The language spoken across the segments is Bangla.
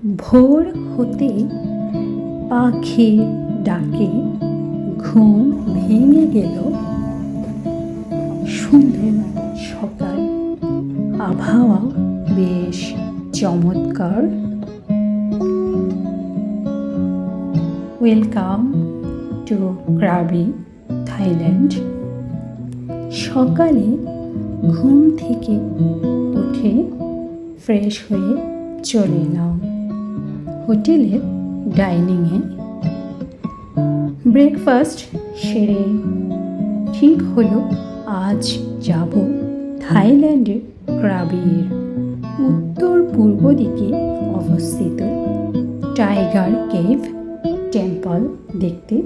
ভোর হতে পাখির ডাকে ঘুম ভেঙে গেল। সুন্দর সকাল, আবহাওয়া বেশ চমৎকার। Welcome to Krabi, Thailand. সকালে ঘুম থেকে উঠে ফ্রেশ হয়ে চলে এলাম হোটেলের ডাইনিংয়ে। ব্রেকফাস্ট সেরে ঠিক হলো আজ যাব থাইল্যান্ডের ক্রাবির উত্তর পূর্ব দিকে অবস্থিত টাইগার কেভ টেম্পল দেখতে।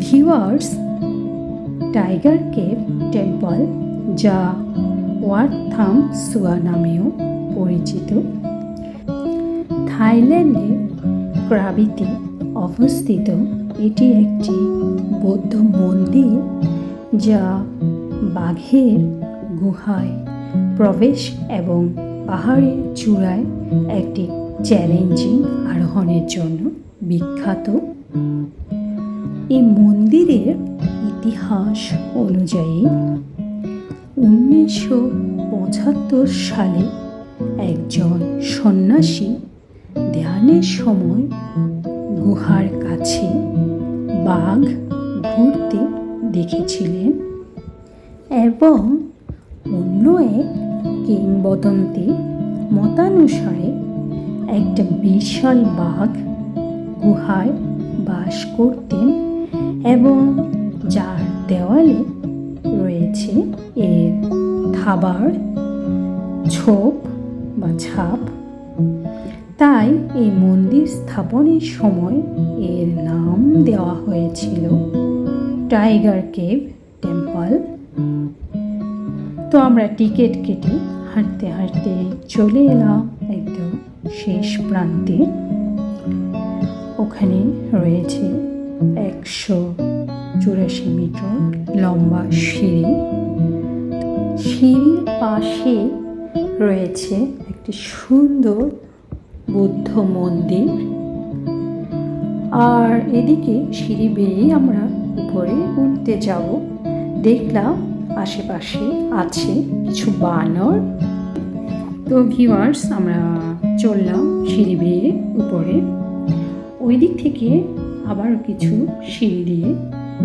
ভিউয়ার্স, টাইগার কেভ টেম্পল, যা ওয়াট থাম সুয়া নামেও পরিচিত, থাইল্যান্ডের ক্রাবিতে অবস্থিত। এটি একটি বৌদ্ধ মন্দির যা বাঘের গুহায় প্রবেশ এবং পাহাড়ের চূড়ায় একটি চ্যালেঞ্জিং আরোহণের জন্য বিখ্যাত। এই মন্দিরের ইতিহাস অনুযায়ী 1975 সালে একজন সন্ন্যাসী ধ্যানের সময় গুহার কাছে বাঘ ঘুরতে দেখেছিলেন এবং অন্য এক কিংবদন্তি মতানুসারে একটা বিশাল বাঘ গুহায় বাস করতেন এবং যার দেওয়ালে রয়েছে এর থাবার ছোপ বা ছাপ। তাই এই মন্দির স্থাপনের সময় এর নাম দেওয়া হয়েছিল টাইগার কেভ টেম্পল। তো আমরা টিকিট কেটে হাঁটতে হাঁটতে চলে এলাম একদম শেষ প্রান্তে। ওখানে রয়েছে 184 মিটার লম্বা সিঁড়ি। সিঁড়ির পাশে রয়েছে একটি সুন্দর বৌদ্ধ মন্দির, আর এদিকে সিঁড়ি বেয়ে আমরা উপরে উঠতে যাব। দেখলাম আশেপাশে আছে কিছু বানর। তো ভিউয়ার্স, আমরা চললাম সিঁড়ি বেয়ে উপরে। ওই দিক থেকে আবার কিছু সিঁড়ি দিয়ে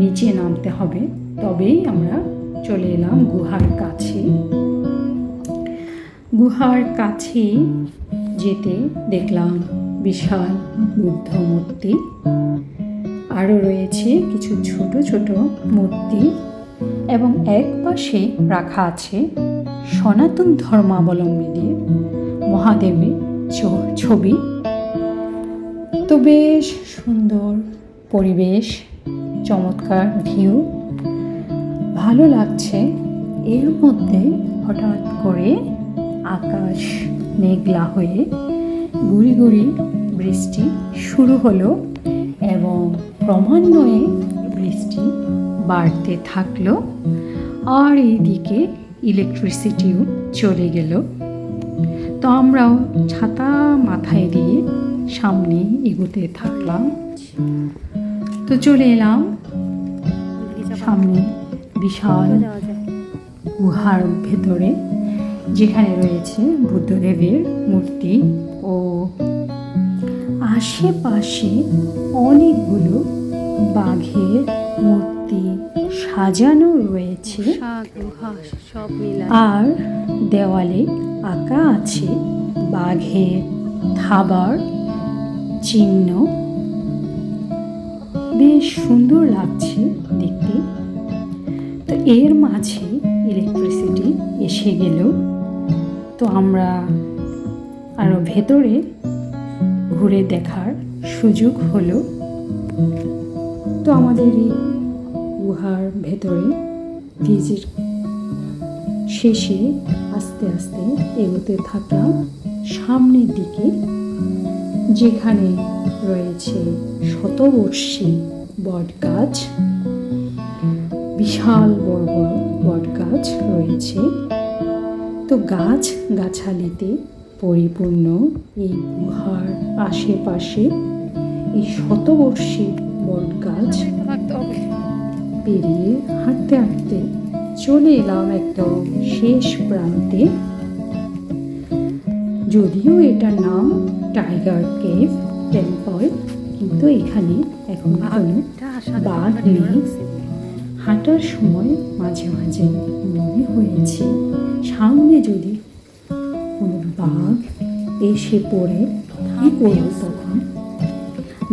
নিচে নামতে হবে, তবেই আমরা চলে এলাম গুহার কাছে। গুহার কাছে যেতে দেখলাম বিশাল বুদ্ধ মূর্তি, আরও রয়েছে কিছু ছোট ছোট মূর্তি এবং এক পাশে রাখা আছে সনাতন ধর্মাবলম্বীদের মহাদেবের ছবি। তো বেশ সুন্দর পরিবেশ, চমৎকার ভিউ, ভালো লাগছে। এর মধ্যে হঠাৎ করে আকাশ মেঘলা হয়ে গুড়ি গুড়ি বৃষ্টি শুরু হলো এবং ক্রমান্বয়ে বৃষ্টি বাড়তে থাকলো, আর এইদিকে ইলেকট্রিসিটিও চলে গেল। তো আমরাও ছাতা মাথায় দিয়ে সামনে এগোতে থাকলাম। তো চলে এলাম সামনে বিশাল গুহার ভেতরে, যেখানে রয়েছে বুদ্ধদেবের মূর্তি ও আশেপাশে অনেকগুলো বাঘের মূর্তি সাজানো রয়েছে, আর দেওয়ালে আঁকা আছে বাঘের থাবার চিহ্ন। বেশ সুন্দর লাগছে দেখতে। তো এর মাঝে ইলেকট্রিসিটি এসে গেল। তো আমরা আরও ভেতরে ঘুরে দেখার সুযোগ হলো। তো আমাদের এই গুহার ভেতরে ভিজিট শেষে আস্তে আস্তে এগোতে থাকলাম সামনের দিকে, যেখানে রয়েছে শতবর্ষী বট গাছ। বিশাল বড় বড় বট গাছ রয়েছে। তো গাছ গাছালিতে পরিপূর্ণ এই গুহার আশেপাশে এই শতবর্ষী বট গাছ পেরিয়ে হাঁটতে হাঁটতে চলে এলাম একদম শেষ প্রান্তে। যদিও এটার নাম টাইগার কেভ টেম্পল, কিন্তু এখানে এখন কোনো বাঘ নেই। হাঁটার সময় মাঝে মাঝে মনে হয়েছে সামনে যদি কোনো বাঘ এসে পড়ে কী করবো তখন।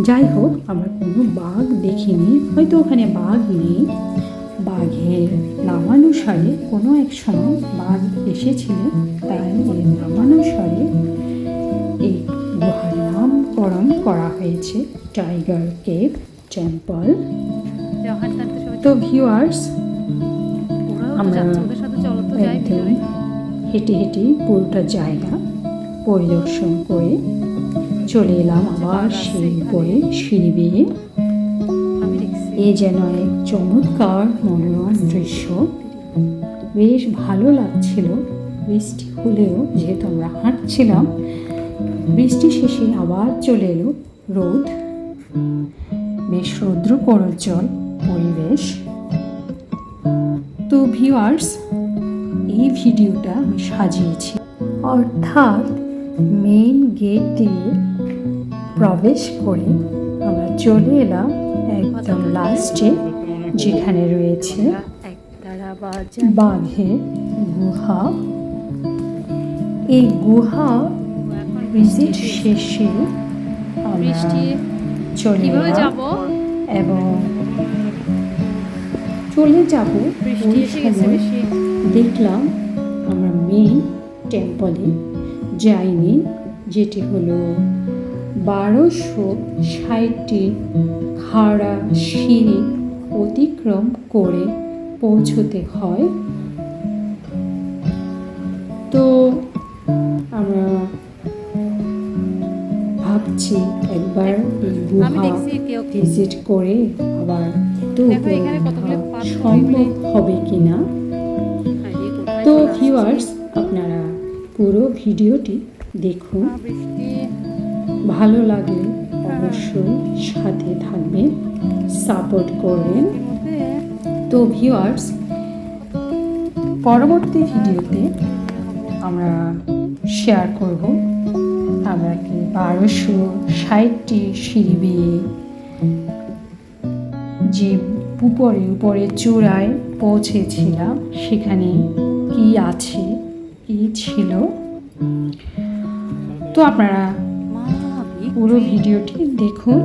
যাই হোক, আমরা কোনো বাঘ দেখিনি, হয়তো ওখানে বাঘ নেই। বাঘের নামানুসারে কোনো এক সময় বাঘ এসেছিলেন, তাই এর নামানুসারে এই গুহার নামকরণ করা হয়েছে টাইগার কেভ টেম্পল। তো ভিউয়ার্স, আমরা একদম হেঁটে হেঁটে পুরোটা জায়গা পরিদর্শন করে চলে এলাম আবার সেই উপরে সিঁড়ি বেয়ে। এ যেন এক চমৎকার মনোরম দৃশ্য, বেশ ভালো লাগছিল। বৃষ্টি হলেও যেহেতু আমরা হাঁটছিলাম, বৃষ্টি শেষে আবার চলে এলো রোদ, বেশ রৌদ্র প্রজ্জ্বল পরিবেশ। তো ভিউয়ার্স, এই ভিডিওটা আমি সাজিয়েছি, অর্থাৎ মেইন গেট দিয়ে প্রবেশ করে আমরা চলে এলাম একদম লাস্টে, যেখানে রয়েছে বাঘের গুহা। এই গুহা ভিজিট শেষে আমরা চলে যাব এবং চলে যাব ওই সময় দেখলাম আমরা মেইন টেম্পলে যাইনি, যেটি হলো 1260টি খাড়া সিঁড়ি অতিক্রম করে পৌঁছতে হয়। তো আমরা ভাবছি একবার এই গুহা ভিজিট করে আবার তো সম্ভব হবে কিনা। তো ভিউয়ার্স, আপনারা পুরো ভিডিওটি দেখুন, ভালো লাগলে অবশ্যই সাথে থাকবেন, সাপোর্ট করবেন। তো ভিউয়ার্স, পরবর্তী ভিডিওতে আমরা শেয়ার করব আমরা কি 1260টি সিঁড়ি বেয়ে যে উপরে চূড়ায় পৌঁছেছিলাম, সেখানে কি আছে, কি ছিল। তো আপনারা পুরো ভিডিওটি দেখুন,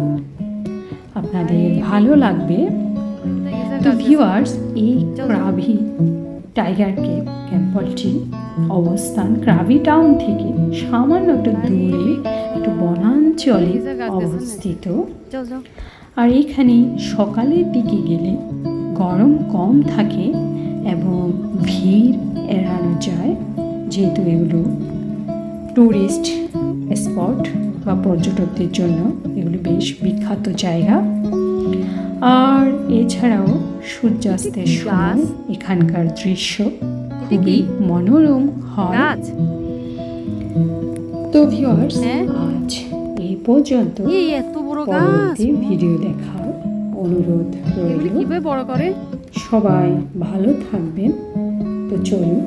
আপনাদের ভালো লাগবে। তো ভিউয়ার্স, এই ক্রাভি টাইগার কেভ টেম্পলটি অবস্থান ক্রাভি টাউন থেকে সামান্য একটু দূরে একটু বনাঞ্চলে অবস্থিত। আর এখানে সকালের দিকে গেলে গরম কম থাকে এবং ভিড় এড়ানো যায়, যেহেতু এগুলো টুরিস্ট স্পট বা পর্যটকদের জন্য এগুলো বেশ বিখ্যাত জায়গা। আর এছাড়াও সূর্যাস্তের সময় এখানকার দৃশ্য খুবই মনোরম হয়। তো ভিউয়ার্স, আজ এই পর্যন্ত। পরবর্তী ভিডিও দেখার অনুরোধ রইল। সবাই ভালো থাকবেন। তো চলুন।